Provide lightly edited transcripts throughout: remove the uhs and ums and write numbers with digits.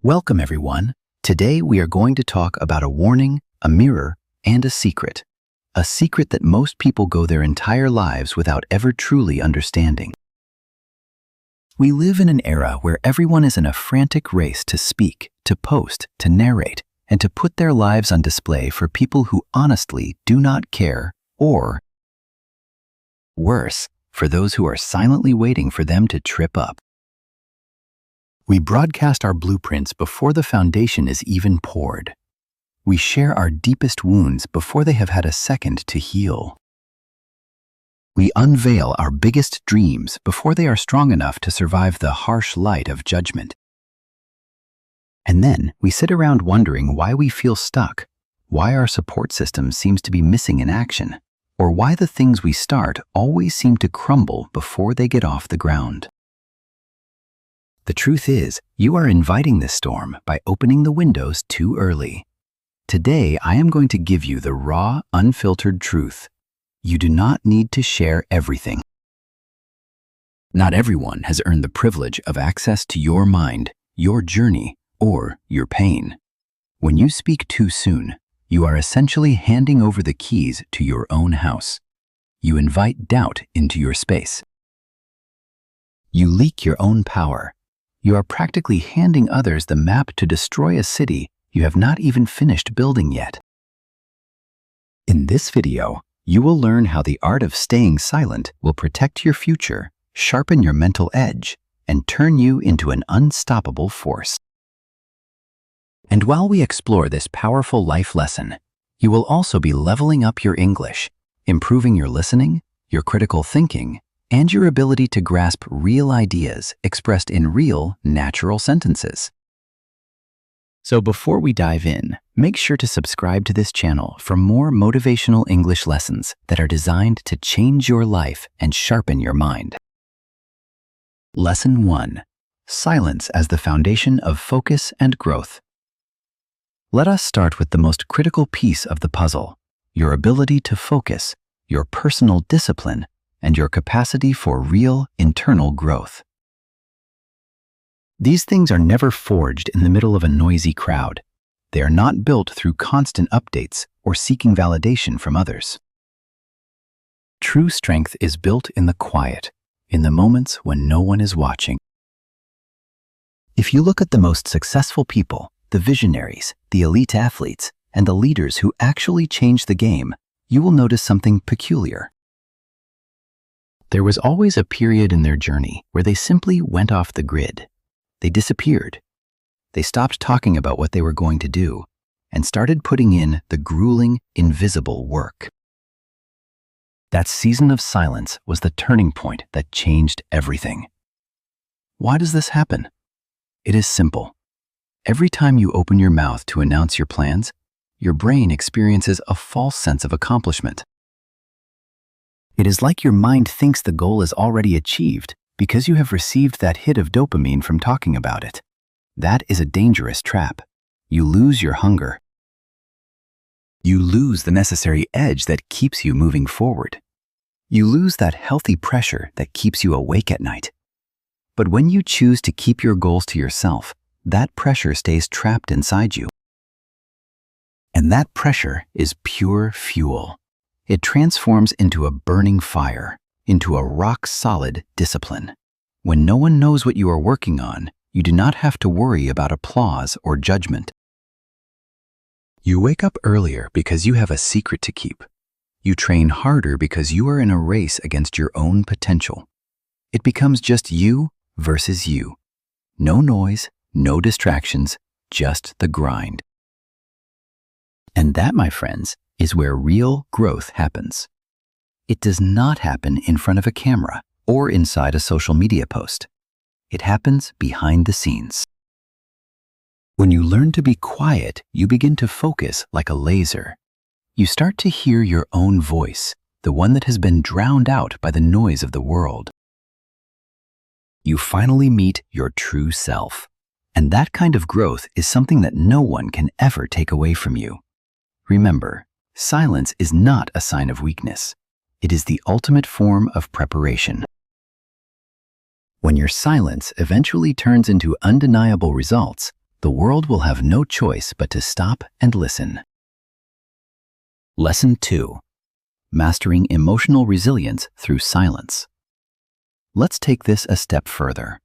Welcome, everyone. Today we are going to talk about a warning, a mirror, and a secret. A secret that most people go their entire lives without ever truly understanding. We live in an era where everyone is in a frantic race to speak, to post, to narrate, and to put their lives on display for people who honestly do not care, or worse, for those who are silently waiting for them to trip up. We broadcast our blueprints before the foundation is even poured. We share our deepest wounds before they have had a second to heal. We unveil our biggest dreams before they are strong enough to survive the harsh light of judgment. And then we sit around wondering why we feel stuck, why our support system seems to be missing in action, or why the things we start always seem to crumble before they get off the ground. The truth is, you are inviting this storm by opening the windows too early. Today, I am going to give you the raw, unfiltered truth. You do not need to share everything. Not everyone has earned the privilege of access to your mind, your journey, or your pain. When you speak too soon, you are essentially handing over the keys to your own house. You invite doubt into your space. You leak your own power. You are practically handing others the map to destroy a city you have not even finished building yet. In this video, you will learn how the art of staying silent will protect your future, sharpen your mental edge, and turn you into an unstoppable force. And while we explore this powerful life lesson, you will also be leveling up your English, improving your listening, your critical thinking, and your ability to grasp real ideas expressed in real, natural sentences. So before we dive in, make sure to subscribe to this channel for more motivational English lessons that are designed to change your life and sharpen your mind. Lesson 1. Silence as the foundation of focus and growth. Let us start with the most critical piece of the puzzle, your ability to focus, your personal discipline, and your capacity for real internal growth. These things are never forged in the middle of a noisy crowd. They are not built through constant updates or seeking validation from others. True strength is built in the quiet, in the moments when no one is watching. If you look at the most successful people, the visionaries, the elite athletes, and the leaders who actually change the game, you will notice something peculiar. There was always a period in their journey where they simply went off the grid. They disappeared. They stopped talking about what they were going to do and started putting in the grueling, invisible work. That season of silence was the turning point that changed everything. Why does this happen? It is simple. Every time you open your mouth to announce your plans, your brain experiences a false sense of accomplishment. It is like your mind thinks the goal is already achieved because you have received that hit of dopamine from talking about it. That is a dangerous trap. You lose your hunger. You lose the necessary edge that keeps you moving forward. You lose that healthy pressure that keeps you awake at night. But when you choose to keep your goals to yourself, that pressure stays trapped inside you. And that pressure is pure fuel. It transforms into a burning fire, into a rock-solid discipline. When no one knows what you are working on, you do not have to worry about applause or judgment. You wake up earlier because you have a secret to keep. You train harder because you are in a race against your own potential. It becomes just you versus you. No noise, no distractions, just the grind. And that, my friends, is where real growth happens. It does not happen in front of a camera or inside a social media post. It happens behind the scenes. When you learn to be quiet, you begin to focus like a laser. You start to hear your own voice, the one that has been drowned out by the noise of the world. You finally meet your true self. And that kind of growth is something that no one can ever take away from you. Remember, silence is not a sign of weakness. It is the ultimate form of preparation. When your silence eventually turns into undeniable results, the world will have no choice but to stop and listen. Lesson 2. Mastering emotional resilience through silence. Let's take this a step further.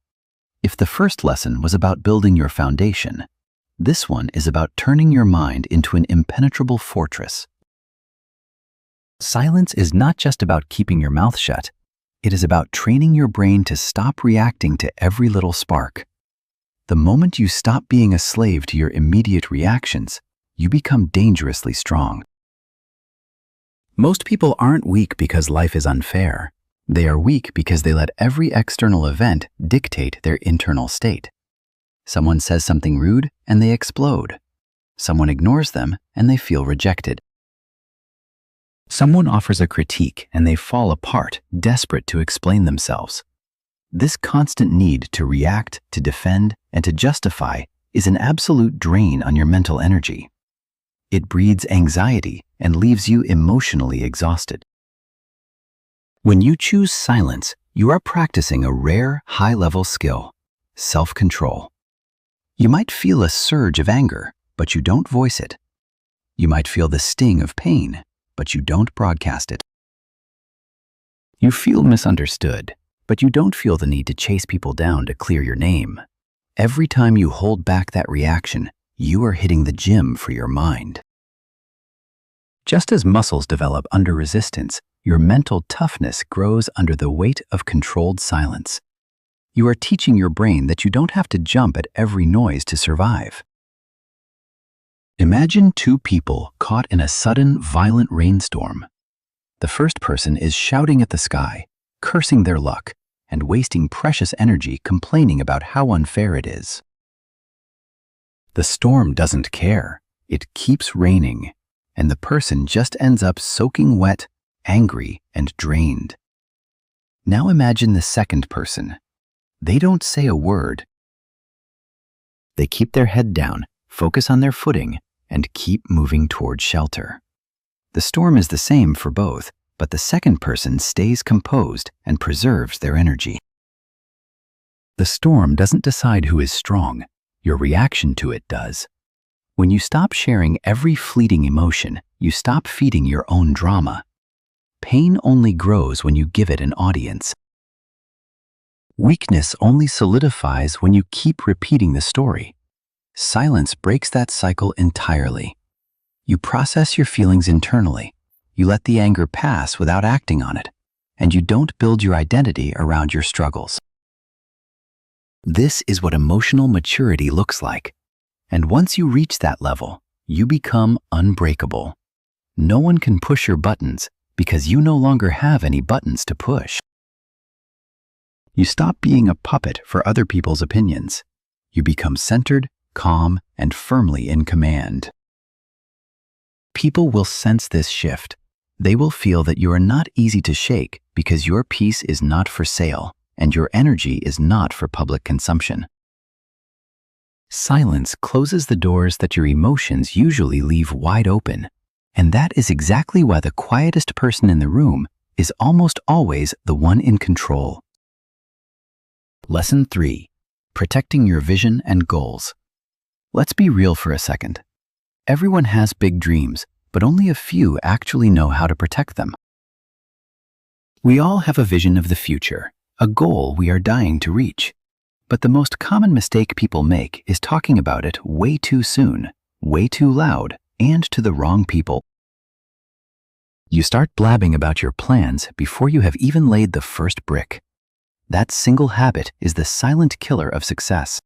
If the first lesson was about building your foundation, this one is about turning your mind into an impenetrable fortress. Silence is not just about keeping your mouth shut. It is about training your brain to stop reacting to every little spark. The moment you stop being a slave to your immediate reactions, you become dangerously strong. Most people aren't weak because life is unfair. They are weak because they let every external event dictate their internal state. Someone says something rude and they explode. Someone ignores them and they feel rejected. Someone offers a critique and they fall apart, desperate to explain themselves. This constant need to react, to defend, and to justify is an absolute drain on your mental energy. It breeds anxiety and leaves you emotionally exhausted. When you choose silence, you are practicing a rare, high-level skill, self-control. You might feel a surge of anger, but you don't voice it. You might feel the sting of pain, but you don't broadcast it. You feel misunderstood, but you don't feel the need to chase people down to clear your name. Every time you hold back that reaction, you are hitting the gym for your mind. Just as muscles develop under resistance, your mental toughness grows under the weight of controlled silence. You are teaching your brain that you don't have to jump at every noise to survive. Imagine two people caught in a sudden, violent rainstorm. The first person is shouting at the sky, cursing their luck, and wasting precious energy complaining about how unfair it is. The storm doesn't care. It keeps raining, and the person just ends up soaking wet, angry, and drained. Now imagine the second person. They don't say a word. They keep their head down, focus on their footing, and keep moving toward shelter. The storm is the same for both, but the second person stays composed and preserves their energy. The storm doesn't decide who is strong. Your reaction to it does. When you stop sharing every fleeting emotion, you stop feeding your own drama. Pain only grows when you give it an audience. Weakness only solidifies when you keep repeating the story. Silence breaks that cycle entirely. You process your feelings internally. You let the anger pass without acting on it, and you don't build your identity around your struggles. This is what emotional maturity looks like. And once you reach that level, you become unbreakable. No one can push your buttons because you no longer have any buttons to push. You stop being a puppet for other people's opinions. You become centered, calm, and firmly in command. People will sense this shift. They will feel that you are not easy to shake because your peace is not for sale and your energy is not for public consumption. Silence closes the doors that your emotions usually leave wide open, and that is exactly why the quietest person in the room is almost always the one in control. Lesson 3. Protecting your vision and goals. Let's be real for a second. Everyone has big dreams, but only a few actually know how to protect them. We all have a vision of the future, a goal we are dying to reach. But the most common mistake people make is talking about it way too soon, way too loud, and to the wrong people. You start blabbing about your plans before you have even laid the first brick. That single habit is the silent killer of success.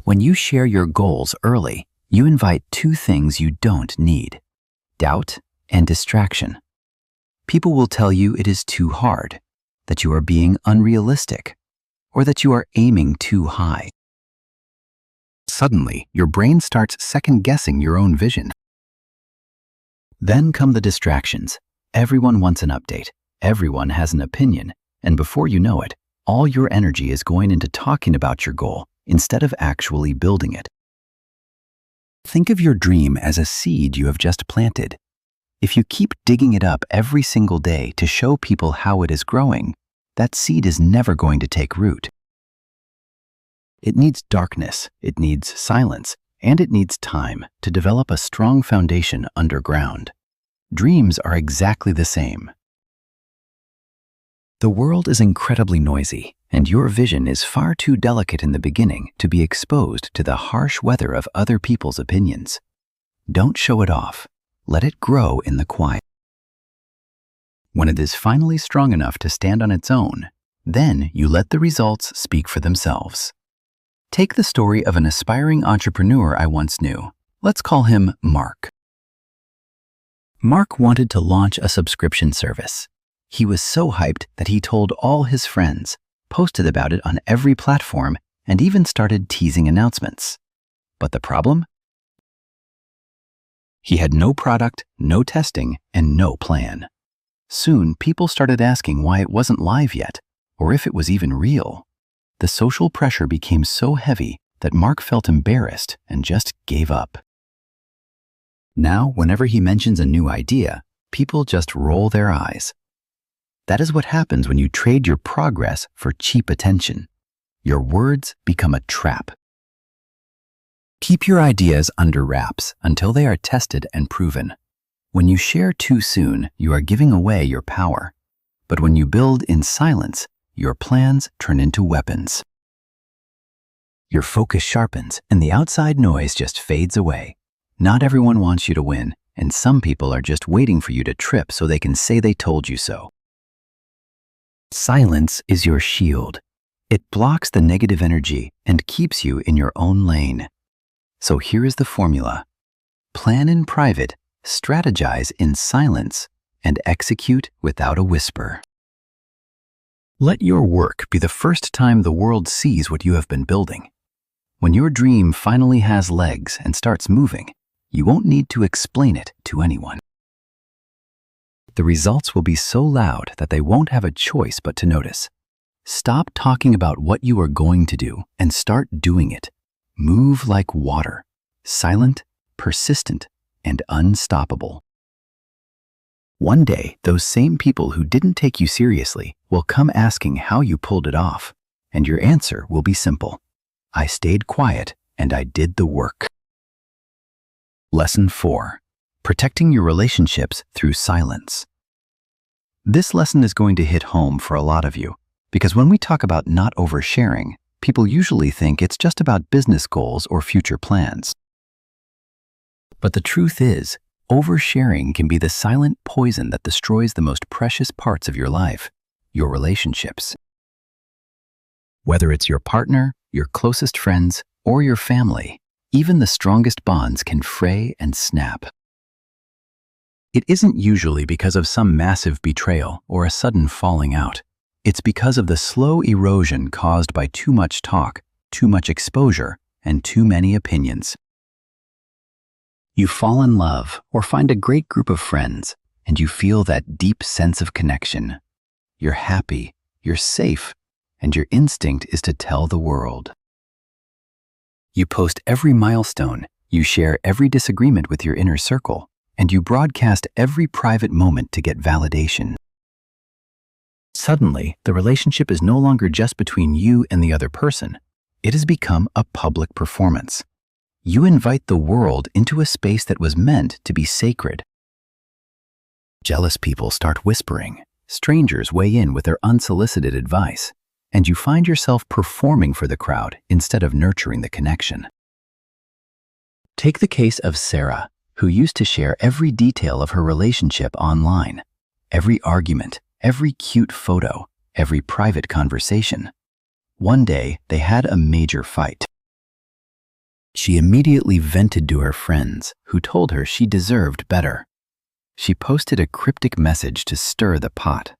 When you share your goals early, you invite two things you don't need: doubt and distraction. People will tell you it is too hard, that you are being unrealistic, or that you are aiming too high. Suddenly, your brain starts second-guessing your own vision. Then come the distractions. Everyone wants an update. Everyone has an opinion. And before you know it, all your energy is going into talking about your goal instead of actually building it. Think of your dream as a seed you have just planted. If you keep digging it up every single day to show people how it is growing, that seed is never going to take root. It needs darkness, it needs silence, and it needs time to develop a strong foundation underground. Dreams are exactly the same. The world is incredibly noisy, and your vision is far too delicate in the beginning to be exposed to the harsh weather of other people's opinions. Don't show it off. Let it grow in the quiet. When it is finally strong enough to stand on its own, then you let the results speak for themselves. Take the story of an aspiring entrepreneur I once knew. Let's call him Mark. Mark wanted to launch a subscription service. He was so hyped that he told all his friends, posted about it on every platform, and even started teasing announcements. But the problem? He had no product, no testing, and no plan. Soon, people started asking why it wasn't live yet, or if it was even real. The social pressure became so heavy that Mark felt embarrassed and just gave up. Now, whenever he mentions a new idea, people just roll their eyes. That is what happens when you trade your progress for cheap attention. Your words become a trap. Keep your ideas under wraps until they are tested and proven. When you share too soon, you are giving away your power. But when you build in silence, your plans turn into weapons. Your focus sharpens and the outside noise just fades away. Not everyone wants you to win, and some people are just waiting for you to trip so they can say they told you so. Silence is your shield. It blocks the negative energy and keeps you in your own lane. So here is the formula. Plan in private, strategize in silence, and execute without a whisper. Let your work be the first time the world sees what you have been building. When your dream finally has legs and starts moving, you won't need to explain it to anyone. The results will be so loud that they won't have a choice but to notice. Stop talking about what you are going to do and start doing it. Move like water, silent, persistent, and unstoppable. One day, those same people who didn't take you seriously will come asking how you pulled it off, and your answer will be simple. I stayed quiet and I did the work. Lesson 4. Protecting your relationships through silence. This lesson is going to hit home for a lot of you, because when we talk about not oversharing, people usually think it's just about business goals or future plans. But the truth is, oversharing can be the silent poison that destroys the most precious parts of your life, your relationships. Whether it's your partner, your closest friends, or your family, even the strongest bonds can fray and snap. It isn't usually because of some massive betrayal or a sudden falling out. It's because of the slow erosion caused by too much talk, too much exposure, and too many opinions. You fall in love or find a great group of friends, and you feel that deep sense of connection. You're happy, you're safe, and your instinct is to tell the world. You post every milestone, you share every disagreement with your inner circle, and you broadcast every private moment to get validation. Suddenly, the relationship is no longer just between you and the other person. It has become a public performance. You invite the world into a space that was meant to be sacred. Jealous people start whispering, strangers weigh in with their unsolicited advice, and you find yourself performing for the crowd instead of nurturing the connection. Take the case of Sarah, who used to share every detail of her relationship online, every argument, every cute photo, every private conversation. One day, they had a major fight. She immediately vented to her friends, who told her she deserved better. She posted a cryptic message to stir the pot.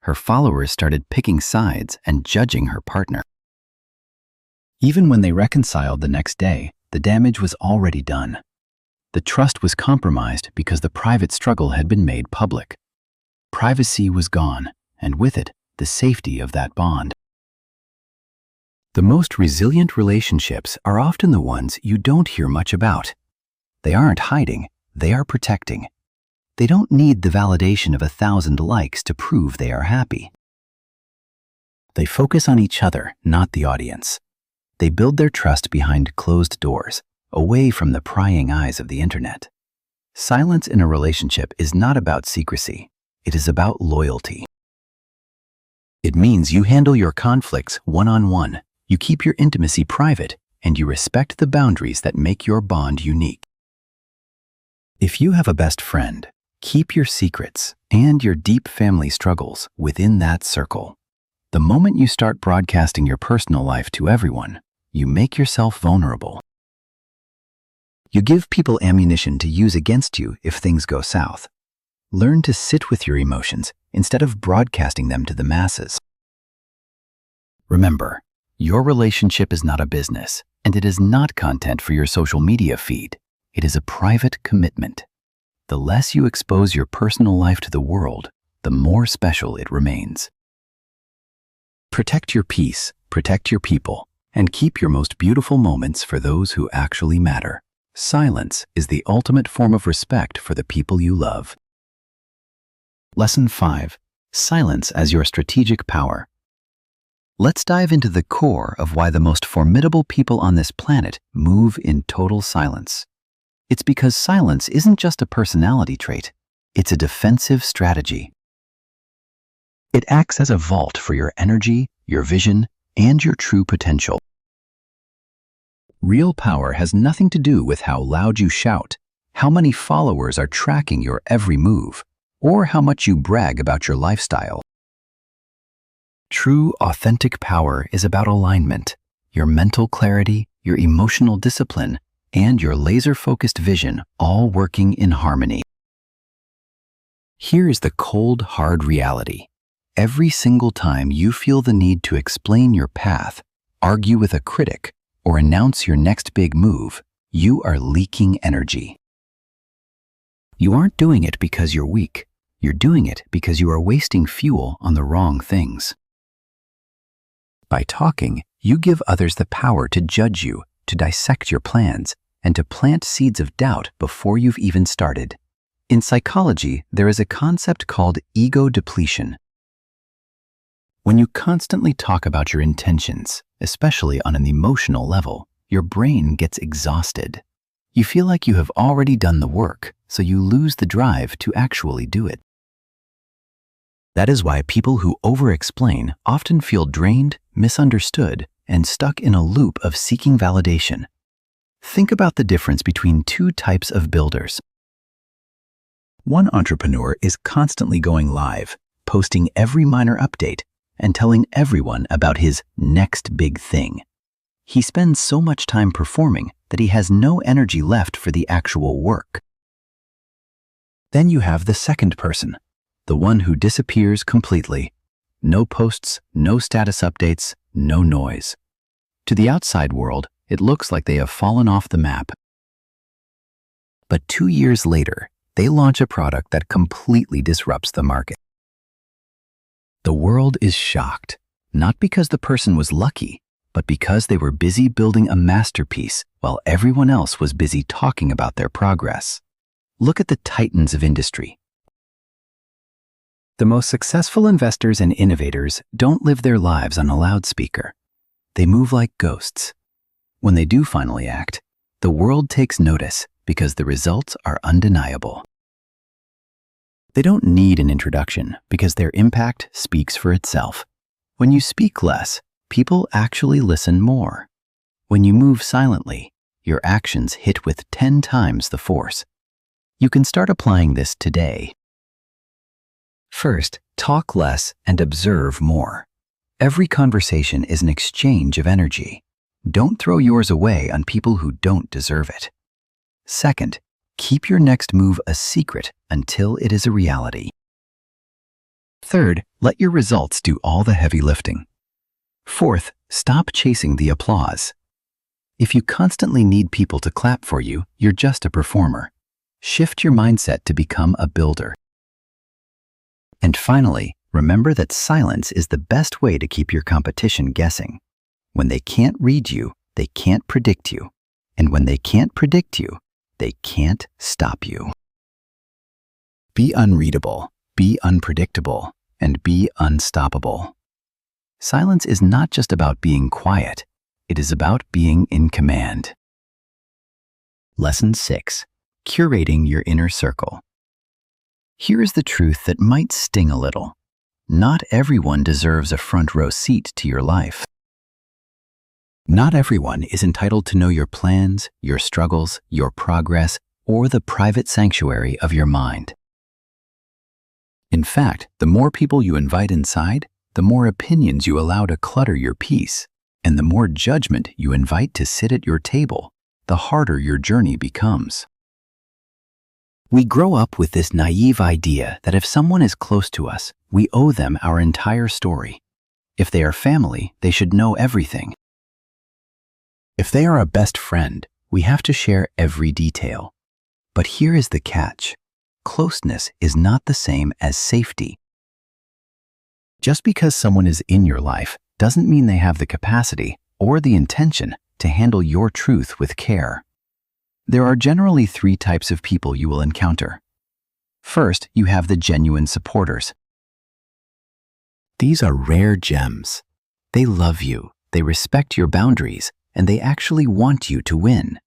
Her followers started picking sides and judging her partner. Even when they reconciled the next day, the damage was already done. The trust was compromised because the private struggle had been made public. Privacy was gone, and with it, the safety of that bond. The most resilient relationships are often the ones you don't hear much about. They aren't hiding, they are protecting. They don't need the validation of 1,000 likes to prove they are happy. They focus on each other, not the audience. They build their trust behind closed doors, away from the prying eyes of the internet. Silence in a relationship is not about secrecy. It is about loyalty. It means you handle your conflicts one-on-one, you keep your intimacy private, and you respect the boundaries that make your bond unique. If you have a best friend, keep your secrets and your deep family struggles within that circle. The moment you start broadcasting your personal life to everyone, you make yourself vulnerable. You give people ammunition to use against you if things go south. Learn to sit with your emotions instead of broadcasting them to the masses. Remember, your relationship is not a business, and it is not content for your social media feed. It is a private commitment. The less you expose your personal life to the world, the more special it remains. Protect your peace, protect your people, and keep your most beautiful moments for those who actually matter. Silence is the ultimate form of respect for the people you love. Lesson 5. Silence as your strategic power. Let's dive into the core of why the most formidable people on this planet move in total silence. It's because silence isn't just a personality trait, it's a defensive strategy. It acts as a vault for your energy, your vision, and your true potential. Real power has nothing to do with how loud you shout, how many followers are tracking your every move, or how much you brag about your lifestyle. True, authentic power is about alignment, your mental clarity, your emotional discipline, and your laser-focused vision all working in harmony. Here is the cold, hard reality. Every single time you feel the need to explain your path, argue with a critic, or announce your next big move, you are leaking energy. You aren't doing it because you're weak. You're doing it because you are wasting fuel on the wrong things. By talking, you give others the power to judge you, to dissect your plans, and to plant seeds of doubt before you've even started. In psychology, there is a concept called ego depletion. When you constantly talk about your intentions, especially on an emotional level, your brain gets exhausted. You feel like you have already done the work, so you lose the drive to actually do it. That is why people who over-explain often feel drained, misunderstood, and stuck in a loop of seeking validation. Think about the difference between two types of builders. One entrepreneur is constantly going live, posting every minor update, and telling everyone about his next big thing. He spends so much time performing that he has no energy left for the actual work. Then you have the second person, the one who disappears completely. No posts, no status updates, no noise. To the outside world, it looks like they have fallen off the map. But 2 years later, they launch a product that completely disrupts the market. The world is shocked, not because the person was lucky, but because they were busy building a masterpiece while everyone else was busy talking about their progress. Look at the titans of industry. The most successful investors and innovators don't live their lives on a loudspeaker. They move like ghosts. When they do finally act, the world takes notice because the results are undeniable. They don't need an introduction because their impact speaks for itself. When you speak less, people actually listen more. When you move silently, your actions hit with 10 times the force. You can start applying this today. First, talk less and observe more. Every conversation is an exchange of energy. Don't throw yours away on people who don't deserve it. Second, keep your next move a secret until it is a reality. Third, let your results do all the heavy lifting. Fourth, stop chasing the applause. If you constantly need people to clap for you, you're just a performer. Shift your mindset to become a builder. And finally, remember that silence is the best way to keep your competition guessing. When they can't read you, they can't predict you. And when they can't predict you, they can't stop you. Be unreadable, be unpredictable, and be unstoppable. Silence is not just about being quiet. It is about being in command. Lesson 6. Curating your inner circle. Here is the truth that might sting a little. Not everyone deserves a front row seat to your life. Not everyone is entitled to know your plans, your struggles, your progress, or the private sanctuary of your mind. In fact, the more people you invite inside, the more opinions you allow to clutter your peace, and the more judgment you invite to sit at your table, the harder your journey becomes. We grow up with this naive idea that if someone is close to us, we owe them our entire story. If they are family, they should know everything. If they are a best friend, we have to share every detail. But here is the catch. Closeness is not the same as safety. Just because someone is in your life doesn't mean they have the capacity or the intention to handle your truth with care. There are generally 3 types of people you will encounter. First, you have the genuine supporters. These are rare gems. They love you, they respect your boundaries, and they actually want you to win.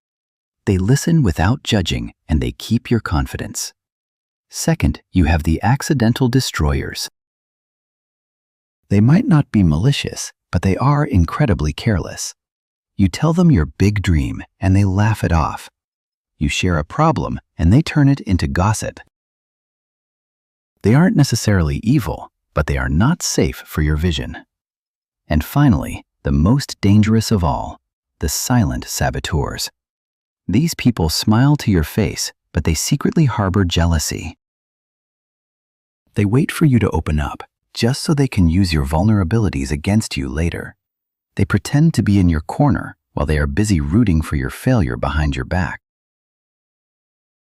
They listen without judging, and they keep your confidence. Second, you have the accidental destroyers. They might not be malicious, but they are incredibly careless. You tell them your big dream, and they laugh it off. You share a problem, and they turn it into gossip. They aren't necessarily evil, but they are not safe for your vision. And finally, the most dangerous of all, the silent saboteurs. These people smile to your face, but they secretly harbor jealousy. They wait for you to open up, just so they can use your vulnerabilities against you later. They pretend to be in your corner while they are busy rooting for your failure behind your back.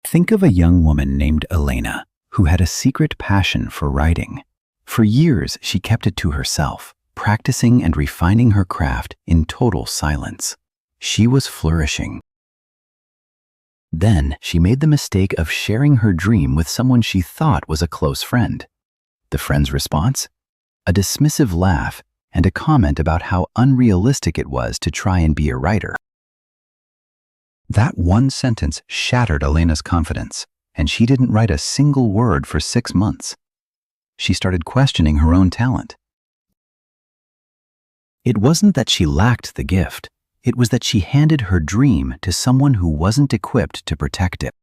Think of a young woman named Elena, who had a secret passion for writing. For years, she kept it to herself, practicing and refining her craft in total silence. She was flourishing. Then she made the mistake of sharing her dream with someone she thought was a close friend. The friend's response? A dismissive laugh and a comment about how unrealistic it was to try and be a writer. That one sentence shattered Elena's confidence, and she didn't write a single word for 6 months. She started questioning her own talent. It wasn't that she lacked the gift. It was that she handed her dream to someone who wasn't equipped to protect it.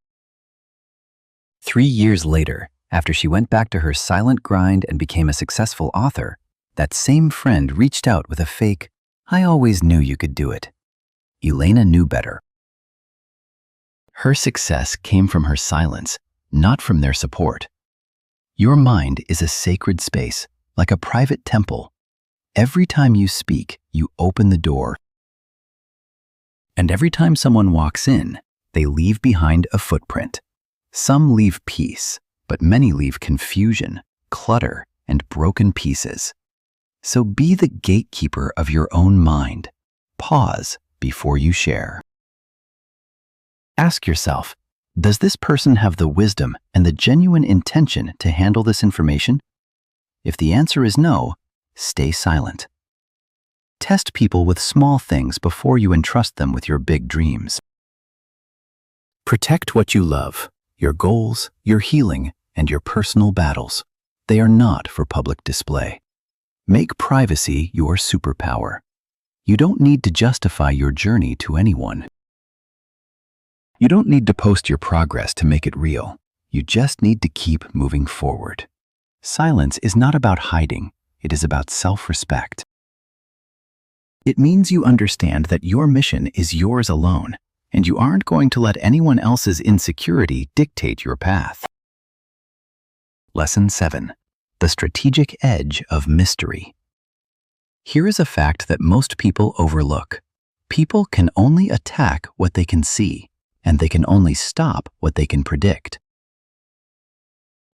3 years later, after she went back to her silent grind and became a successful author, that same friend reached out with a fake, "I always knew you could do it." Elena knew better. Her success came from her silence, not from their support. Your mind is a sacred space, like a private temple. Every time you speak, you open the door. And every time someone walks in, they leave behind a footprint. Some leave peace, but many leave confusion, clutter, and broken pieces. So be the gatekeeper of your own mind. Pause before you share. Ask yourself, does this person have the wisdom and the genuine intention to handle this information? If the answer is no, stay silent. Test people with small things before you entrust them with your big dreams. Protect what you love, your goals, your healing, and your personal battles. They are not for public display. Make privacy your superpower. You don't need to justify your journey to anyone. You don't need to post your progress to make it real. You just need to keep moving forward. Silence is not about hiding. It is about self-respect. It means you understand that your mission is yours alone, and you aren't going to let anyone else's insecurity dictate your path. Lesson 7. The strategic edge of mystery. Here is a fact that most people overlook. People can only attack what they can see, and they can only stop what they can predict.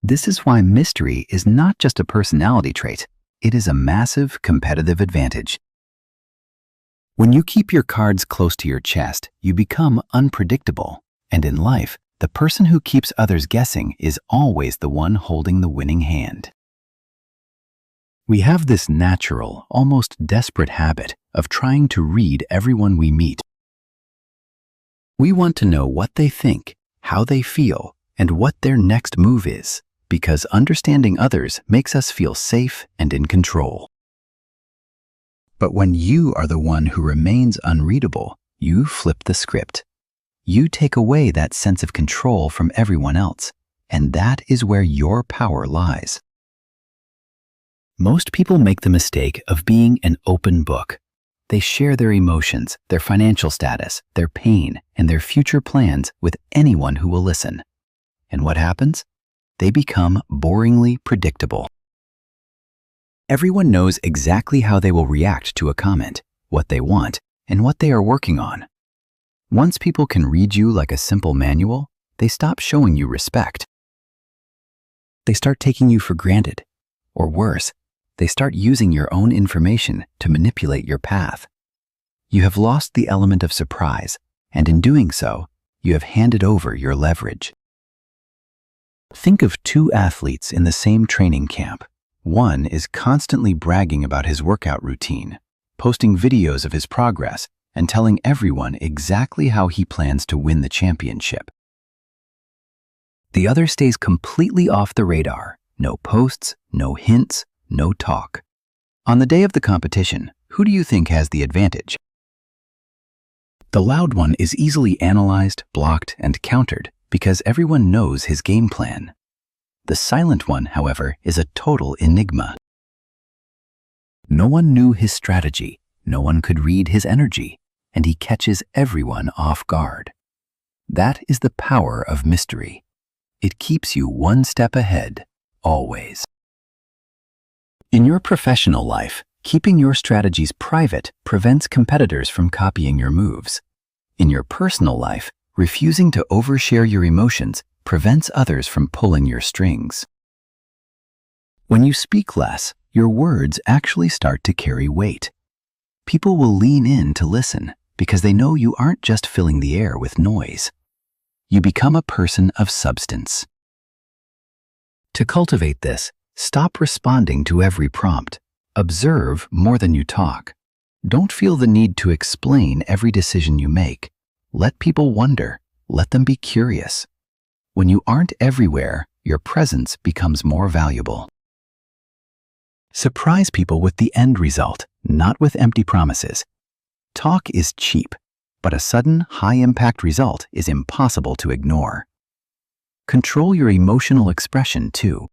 This is why mystery is not just a personality trait. It is a massive competitive advantage. When you keep your cards close to your chest, you become unpredictable. And in life, the person who keeps others guessing is always the one holding the winning hand. We have this natural, almost desperate habit of trying to read everyone we meet. We want to know what they think, how they feel, and what their next move is, because understanding others makes us feel safe and in control. But when you are the one who remains unreadable, you flip the script. You take away that sense of control from everyone else, and that is where your power lies. Most people make the mistake of being an open book. They share their emotions, their financial status, their pain, and their future plans with anyone who will listen. And what happens? They become boringly predictable. Everyone knows exactly how they will react to a comment, what they want, and what they are working on. Once people can read you like a simple manual, they stop showing you respect. They start taking you for granted. Or worse, they start using your own information to manipulate your path. You have lost the element of surprise, and in doing so, you have handed over your leverage. Think of two athletes in the same training camp. One is constantly bragging about his workout routine, posting videos of his progress, and telling everyone exactly how he plans to win the championship. The other stays completely off the radar. No posts, no hints, no talk. On the day of the competition, who do you think has the advantage? The loud one is easily analyzed, blocked, and countered because everyone knows his game plan. The silent one, however, is a total enigma. No one knew his strategy, no one could read his energy, and he catches everyone off guard. That is the power of mystery. It keeps you one step ahead, always. In your professional life, keeping your strategies private prevents competitors from copying your moves. In your personal life, refusing to overshare your emotions prevents others from pulling your strings. When you speak less, your words actually start to carry weight. People will lean in to listen because they know you aren't just filling the air with noise. You become a person of substance. To cultivate this, stop responding to every prompt. Observe more than you talk. Don't feel the need to explain every decision you make. Let people wonder. Let them be curious. When you aren't everywhere, your presence becomes more valuable. Surprise people with the end result, not with empty promises. Talk is cheap, but a sudden, high-impact result is impossible to ignore. Control your emotional expression, too.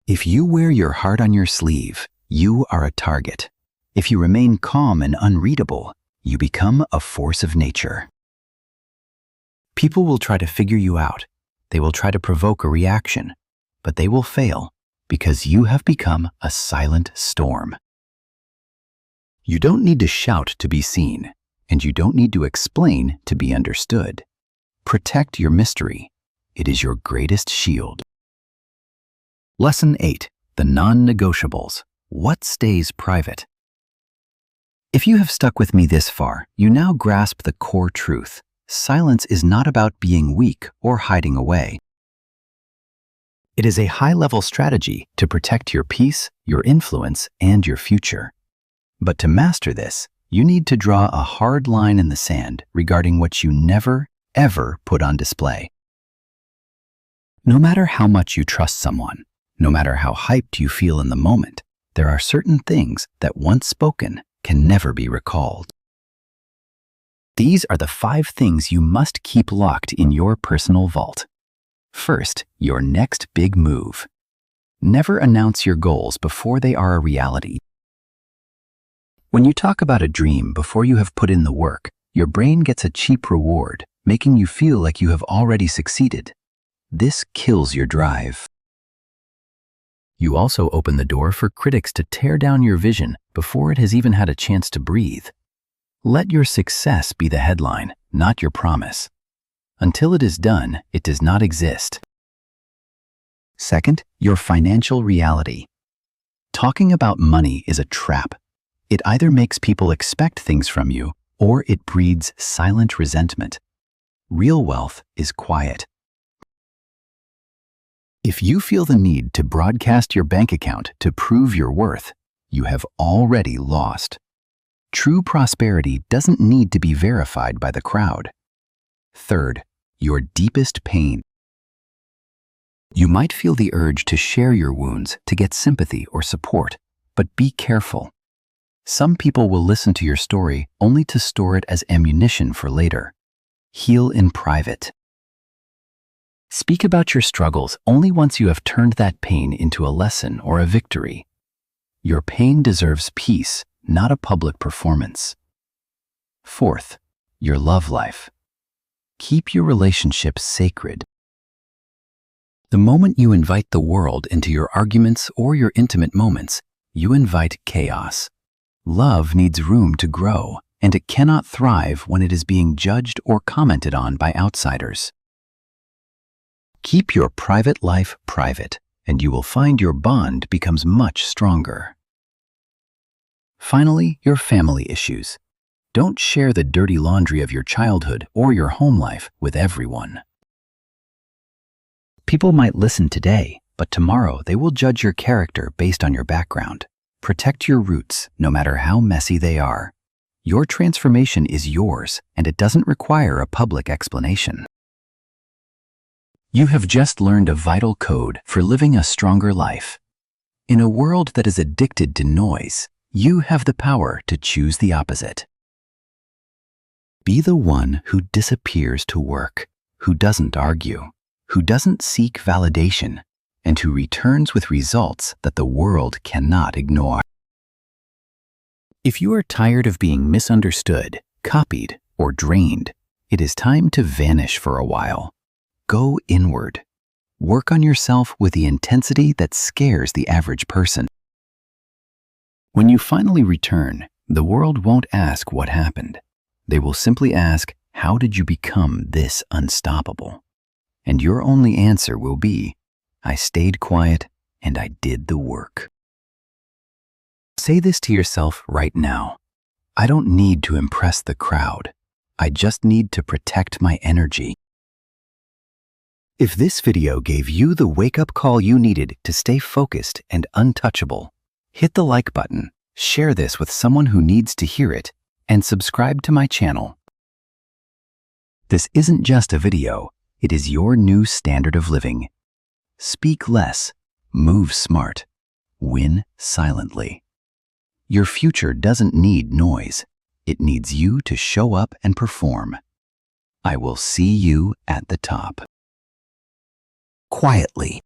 If you wear your heart on your sleeve, you are a target. If you remain calm and unreadable, you become a force of nature. People will try to figure you out. They will try to provoke a reaction, but they will fail because you have become a silent storm. You don't need to shout to be seen, and you don't need to explain to be understood. Protect your mystery. It is your greatest shield. Lesson 8. The non-negotiables. What stays private? If you have stuck with me this far, you now grasp the core truth. Silence is not about being weak or hiding away. It is a high-level strategy to protect your peace, your influence, and your future. But to master this, you need to draw a hard line in the sand regarding what you never, ever put on display. No matter how much you trust someone, no matter how hyped you feel in the moment, there are certain things that once spoken can never be recalled. These are the 5 things you must keep locked in your personal vault. First, your next big move. Never announce your goals before they are a reality. When you talk about a dream before you have put in the work, your brain gets a cheap reward, making you feel like you have already succeeded. This kills your drive. You also open the door for critics to tear down your vision before it has even had a chance to breathe. Let your success be the headline, not your promise. Until it is done, it does not exist. Second, your financial reality. Talking about money is a trap. It either makes people expect things from you, or it breeds silent resentment. Real wealth is quiet. If you feel the need to broadcast your bank account to prove your worth, you have already lost. True prosperity doesn't need to be verified by the crowd. Third, your deepest pain. You might feel the urge to share your wounds to get sympathy or support, but be careful. Some people will listen to your story only to store it as ammunition for later. Heal in private. Speak about your struggles only once you have turned that pain into a lesson or a victory. Your pain deserves peace, not a public performance. Fourth, your love life. Keep your relationships sacred. The moment you invite the world into your arguments or your intimate moments, you invite chaos. Love needs room to grow, and it cannot thrive when it is being judged or commented on by outsiders. Keep your private life private, and you will find your bond becomes much stronger. Finally, your family issues. Don't share the dirty laundry of your childhood or your home life with everyone. People might listen today, but tomorrow they will judge your character based on your background. Protect your roots, no matter how messy they are. Your transformation is yours, and it doesn't require a public explanation. You have just learned a vital code for living a stronger life. In a world that is addicted to noise, you have the power to choose the opposite. Be the one who disappears to work, who doesn't argue, who doesn't seek validation, and who returns with results that the world cannot ignore. If you are tired of being misunderstood, copied, or drained, it is time to vanish for a while. Go inward. Work on yourself with the intensity that scares the average person. When you finally return, the world won't ask what happened. They will simply ask, how did you become this unstoppable? And your only answer will be, I stayed quiet and I did the work. Say this to yourself right now. I don't need to impress the crowd. I just need to protect my energy. If this video gave you the wake-up call you needed to stay focused and untouchable, hit the like button, share this with someone who needs to hear it, and subscribe to my channel. This isn't just a video, it is your new standard of living. Speak less, move smart, win silently. Your future doesn't need noise, it needs you to show up and perform. I will see you at the top. Quietly.